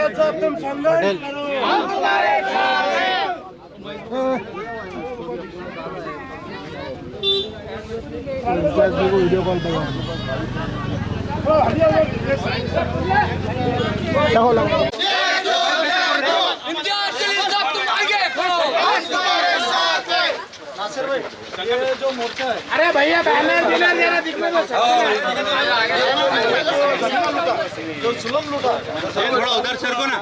जब तुम संघर्ष करो हम तुम्हारे साथ हैं। वीडियो कॉल पे ये जो मोर्चा है, अरे भैया बैनर जरा दिखने दो। जो जुल्म लूटा थोड़ा उधर सर को ना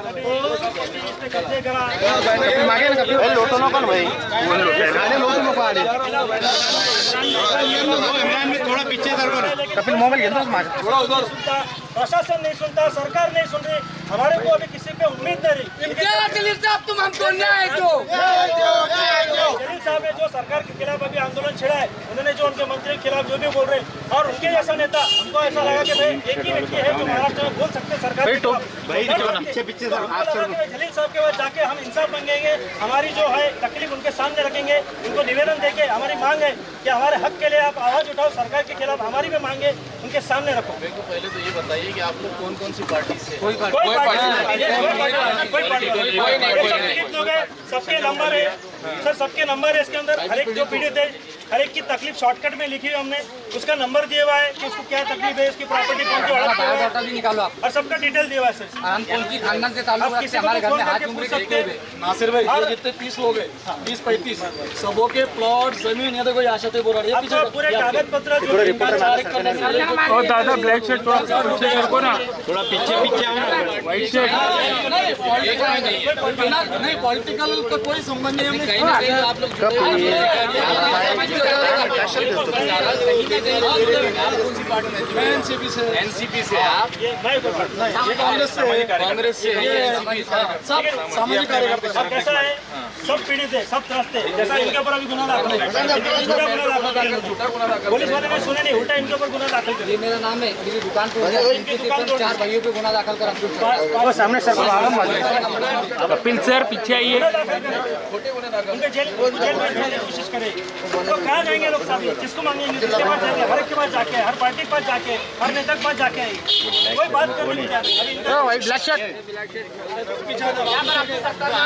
मागे ना लोटो ना कौन भाई थोड़ा पीछे सर को ना कपिल मोबाइल थोड़ा उधर। प्रशासन नहीं सुनता, सरकार नहीं सुन रही, हमारे को अभी किसी पे उम्मीद नहीं रही। जलील साहब तुम हमको न्याय दो। जलील साहब ने जो सरकार के खिलाफ अभी आंदोलन छेड़ा है, उन्होंने जो उनके मंत्री के खिलाफ जो भी बोल रहे हैं, और उनके जैसा नेता, हमको ऐसा लगा कि भाई एक ही व्यक्ति है जो महाराष्ट्र में बोल सकते सरकार जलील साहब के बाद जाके हम इंसाफ मांगेंगे, हमारी जो है तकलीफ उनके सामने रखेंगे, उनको निवेदन देके हमारी मांग है कि हमारे हक के लिए आप आवाज उठाओ, सरकार के खिलाफ हमारी भी मांगे उनके सामने रखो। पहले तो ये बताइए कि आप लोग कौन कौन सी पार्टी से? कोई पार्टी सबके नंबर है सर, सबके नंबर है इसके अंदर। हर एक जो पीड़ित है, हर एक की तकलीफ शॉर्टकट में लिखी हुई हमने, उसका नंबर दिया हुआ है कि उसको क्या तकलीफ है, उसकी प्रॉपर्टी कौन सी हड़प भी निकालो आप, और सबका डिटेल दिया हुआ है सर। कौन सी खानदान से ताल्लुक है, हमारे घर में हाथ उंगली करते हैं। नासिर भाई ये जितने 30 लोग हैं, 30-35 सबों के प्लॉट जमीन ये देखो आशा थे बोल रही है, पूरे कागज पत्र दादा ब्लैक शर्ट पीछे को ना थोड़ा पीछे आओ, व्हाइट शर्ट नहीं पॉलिटिकल का कोई संबंध नहीं है। आप लोग एनसीपी से आप कांग्रेस से सब सामाजिक कार्यकर्ता। अब कैसा है, सब पीड़ित है, सब त्रस्त है। जैसा इनके ऊपर अभी गुना दाखिल पुलिस वाले ने सुने नहीं, उल्टा इनके ऊपर गुना दाखिल कर। ये मेरा नाम है, मेरी दुकान पर 4 भाइयों पे गुना दाखिल करा। सामने सर कपिल सर पीछे आइए। उनके जेल में जाने की कोशिश करें तो कहाँ जाएंगे लोग साथ, किसको मांगेंगे, किसके पास जाएंगे? हर एक के पास जाके, हर पार्टी के पास जाके, हर नेता के पास जाके कोई बात करने नहीं जाती। अभी ब्लैक शर्ट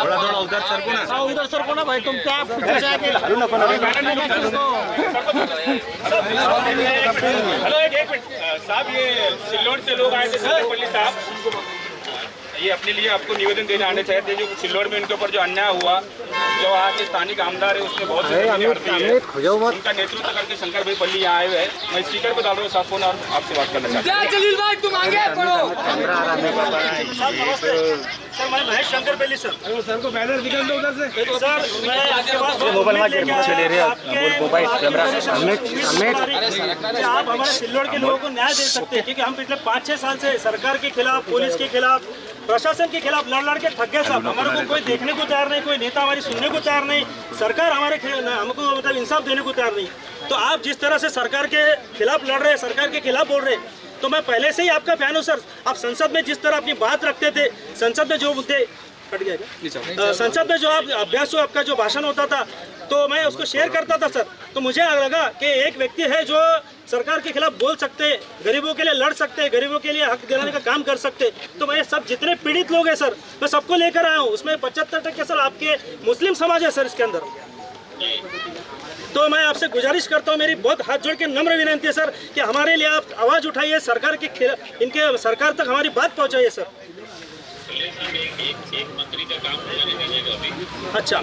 थोड़ा उधर सर को ना, उधर सर को ना भाई, तुम क्या पीछे से आके हेलो एक मिनट साहब, ये सिल्लोड से लोग आए थे पल्ली साहब, ये अपने लिए आपको निवेदन देने आने चाहे थे। जो सिल्लोड में उनके ऊपर जो अन्याय हुआ, जो वहाँ के स्थानिक आमदार है उसने बहुत उनका नेतृत्व करके शंकर भाई पल्ली यहाँ आए हुए हैं। मैं स्पीकर पे डाल रहा हूँ साफ फोन और आपसे बात करना चाहता हूँ। जलील भाई तुम आगे बढ़ो। सर मैं महेश शंकर पल्ली सर सर को बैनर निकाल दो उधर से। सर मैं आपके पास आप हमारे सिल्लोड के लोगों को न्याय दे सकते हैं, क्योंकि हम पिछले 5-6 साल से सरकार के खिलाफ, पुलिस के खिलाफ, प्रशासन के खिलाफ लड़ के थक गए साहब। हमारे को कोई देखने को तैयार नहीं, कोई नेता हमारी सुनने को तैयार नहीं, सरकार हमारे हमको मतलब इंसाफ देने को तैयार नहीं। तो आप जिस तरह से सरकार के खिलाफ लड़ रहे हैं, सरकार के खिलाफ बोल रहे हैं, तो मैं पहले से ही आपका फैन हूँ सर। आप संसद में जिस तरह अपनी बात रखते थे, संसद में जो मुद्दे कट गया, संसद में जो आप अभ्यास हो, आपका जो भाषण होता था, तो मैं उसको शेयर करता था सर। तो मुझे लगा कि एक व्यक्ति है जो सरकार के खिलाफ बोल सकते, गरीबों के लिए लड़ सकते, गरीबों के लिए हक दिलाने का काम कर सकते। तो मैं सब जितने पीड़ित लोग हैं सर, मैं सबको लेकर आया हूँ। उसमें 75% सर आपके मुस्लिम समाज है सर इसके अंदर। तो मैं आपसे गुजारिश करता हूँ, मेरी बहुत हाथ जोड़ के नम्र विनती है सर कि हमारे लिए आप आवाज़ उठाइए, सरकार के खिलाफ, इनके सरकार तक हमारी बात पहुँचाइए सर। एक मंत्री का काम होने दीजिएगा अभी। अच्छा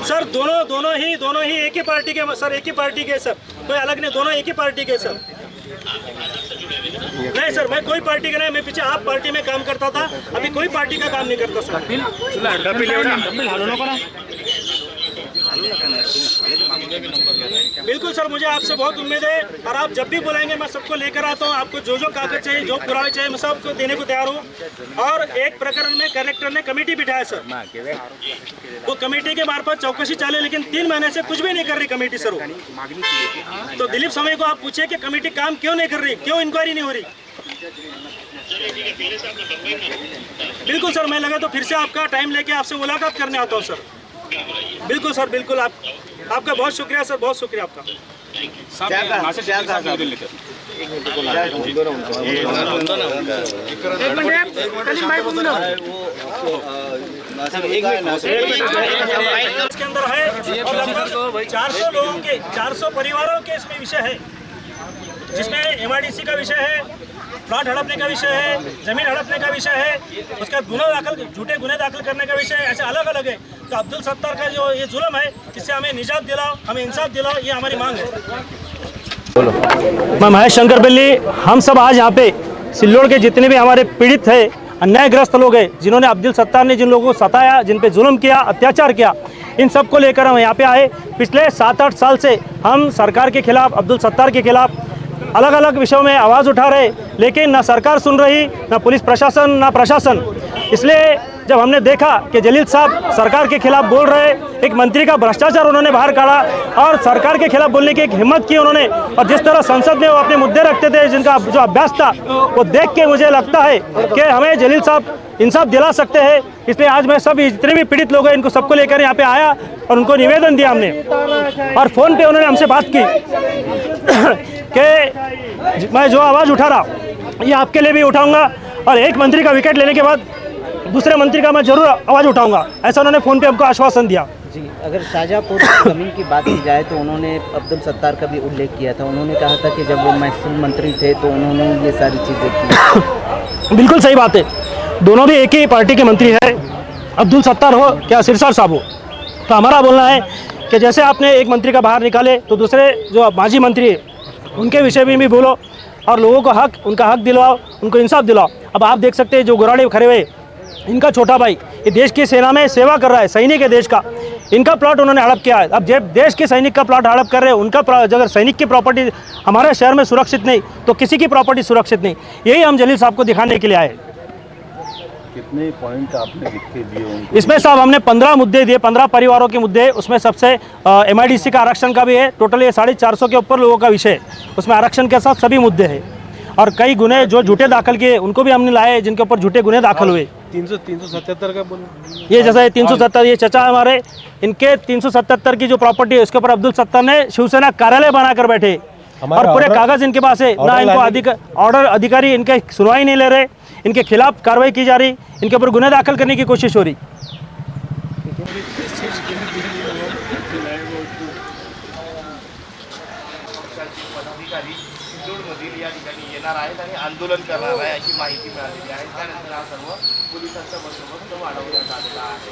सर, दोनों ही एक ही पार्टी के सर, एक ही पार्टी के सर, कोई अलग नहीं, दोनों एक ही पार्टी के सर। नहीं सर, मैं कोई पार्टी का नहीं, मैं पीछे आप पार्टी में काम करता था, अभी कोई पार्टी का काम नहीं करता सर। बिल्कुल सर, मुझे आपसे बहुत उम्मीद है, और आप जब भी बुलाएंगे मैं सबको लेकर आता हूँ। आपको जो जो कागज चाहिए, जो पुराने चाहिए, मैं सबको देने को तैयार हूँ। और एक प्रकरण में कलेक्टर ने कमेटी बिठाया सर, वो कमेटी के मार्फत चौकसी चालू, लेकिन 3 महीने से कुछ भी नहीं कर रही कमेटी सर। तो दिलीप समय को आप पूछिए कि कमेटी काम क्यों नहीं कर रही, क्यों इंक्वायरी नहीं हो रही। बिल्कुल सर, मैं लगा तो फिर से आपका टाइम लेके आपसे मुलाकात करने आता हूँ सर। बिल्कुल सर, बिल्कुल। आपका बहुत शुक्रिया सर, बहुत शुक्रिया आपका। इसके अंदर है और लगभग 400 लोगों के 400 परिवारों के इसमें विषय है, जिसमें MIDC का विषय है, प्लॉट हड़पने का विषय है, जमीन हड़पने का विषय है, उसका झूठे गुने दाखिल करने का विषय है, ऐसे अलग अलग है। तो अब्दुल सत्तार का जो ये जुल्म है, इससे हमें निजात दिलाओ, हमें इंसाफ दिलाओ, ये हमारी मांग है। मैं महेश शंकर बिल्ली, हम सब आज यहाँ पे सिल्लोड़ के जितने भी हमारे पीड़ित है, अन्यायग्रस्त लोग हैं, जिन्होंने अब्दुल सत्तार ने जिन लोगों को सताया, जिन पे जुल्म किया, अत्याचार किया, इन सब को लेकर हम यहाँ पे आए। पिछले 7-8 साल से हम सरकार के खिलाफ, अब्दुल सत्तार के खिलाफ अलग अलग विषयों में आवाज़ उठा रहे, लेकिन ना सरकार सुन रही, ना पुलिस प्रशासन, ना प्रशासन। इसलिए जब हमने देखा कि जलील साहब सरकार के खिलाफ बोल रहे, एक मंत्री का भ्रष्टाचार उन्होंने बाहर काढ़ा और सरकार के खिलाफ बोलने की एक हिम्मत की उन्होंने, और जिस तरह संसद में वो अपने मुद्दे रखते थे, जिनका जो अभ्यास था, वो देख के मुझे लगता है कि हमें जलील साहब इंसाफ दिला सकते हैं। इसलिए आज मैं सब जितने भी पीड़ित लोग हैं, इनको सबको लेकर यहाँ पे आया और उनको निवेदन दिया हमने, और फ़ोन पे उन्होंने हमसे बात की कि मैं जो आवाज़ उठा रहा ये आपके लिए भी उठाऊंगा, और एक मंत्री का विकेट लेने के बाद दूसरे मंत्री का मैं जरूर आवाज़ उठाऊंगा, ऐसा उन्होंने फ़ोन पे हमको आश्वासन दिया। जी, अगर शाहजहाँपुर ज़मीन की बात की जाए तो उन्होंने अब्दुल सत्तार का भी उल्लेख किया था। उन्होंने कहा था कि जब वो महसूल मंत्री थे तो उन्होंने ये सारी चीज़ें की। बिल्कुल सही बात है, दोनों भी एक ही पार्टी के मंत्री हैं, अब्दुल सत्तार हो क्या सिरसार साहब हो। तो हमारा बोलना है कि जैसे आपने एक मंत्री का बाहर निकाले, तो दूसरे जो माजी मंत्री है उनके विषय में भी बोलो, और लोगों को उनका हक दिलवाओ, उनको इंसाफ दिलाओ। अब आप देख सकते हैं जो गोराड़े खड़े हुए, इनका छोटा भाई ये देश की सेना में सेवा कर रहा है, सैनिक है देश का, इनका प्लॉट उन्होंने हड़प किया है। अब जब देश के सैनिक का प्लॉट हड़प कर रहे हैं, उनका अगर सैनिक की प्रॉपर्टी हमारे शहर में सुरक्षित नहीं, तो किसी की प्रॉपर्टी सुरक्षित नहीं। यही हम जलील साहब को दिखाने के लिए आए। कितने पॉइंट आपने लिख के दिए उनको? इसमें साहब हमने 15 मुद्दे दिए, 15 परिवारों के मुद्दे। उसमें सबसे MIDC का आरक्षण का भी है, टोटल ये 450 के ऊपर लोगों का विषय है, उसमें आरक्षण के साथ सभी मुद्दे हैं। और कई गुने जो झूठे दाखिल किए उनको भी हमने लाए, जिनके ऊपर झूठे गुने दाखिल हुए। 377 का बोलो, ये जैसे 377, ये चचा हमारे, इनके 377 की जो प्रॉपर्टी है उसके ऊपर अब्दुल सत्तार ने शिवसेना कार्यालय बनाकर बैठे, और पूरे कागज इनके पास है ना। इनको ऑर्डर अधिकारी इनके सुनवाई नहीं ले रहे, इनके खिलाफ कार्रवाई की जा रही, इनके ऊपर गुने दाखिल करने की कोशिश हो रही। आंदोलन करणार आहे अशी माहिती मिळालेली आहे। त्यानंतर हा सर्व पोलिसांचा बंदोबस्त वाढवण्यात आलेला आहे।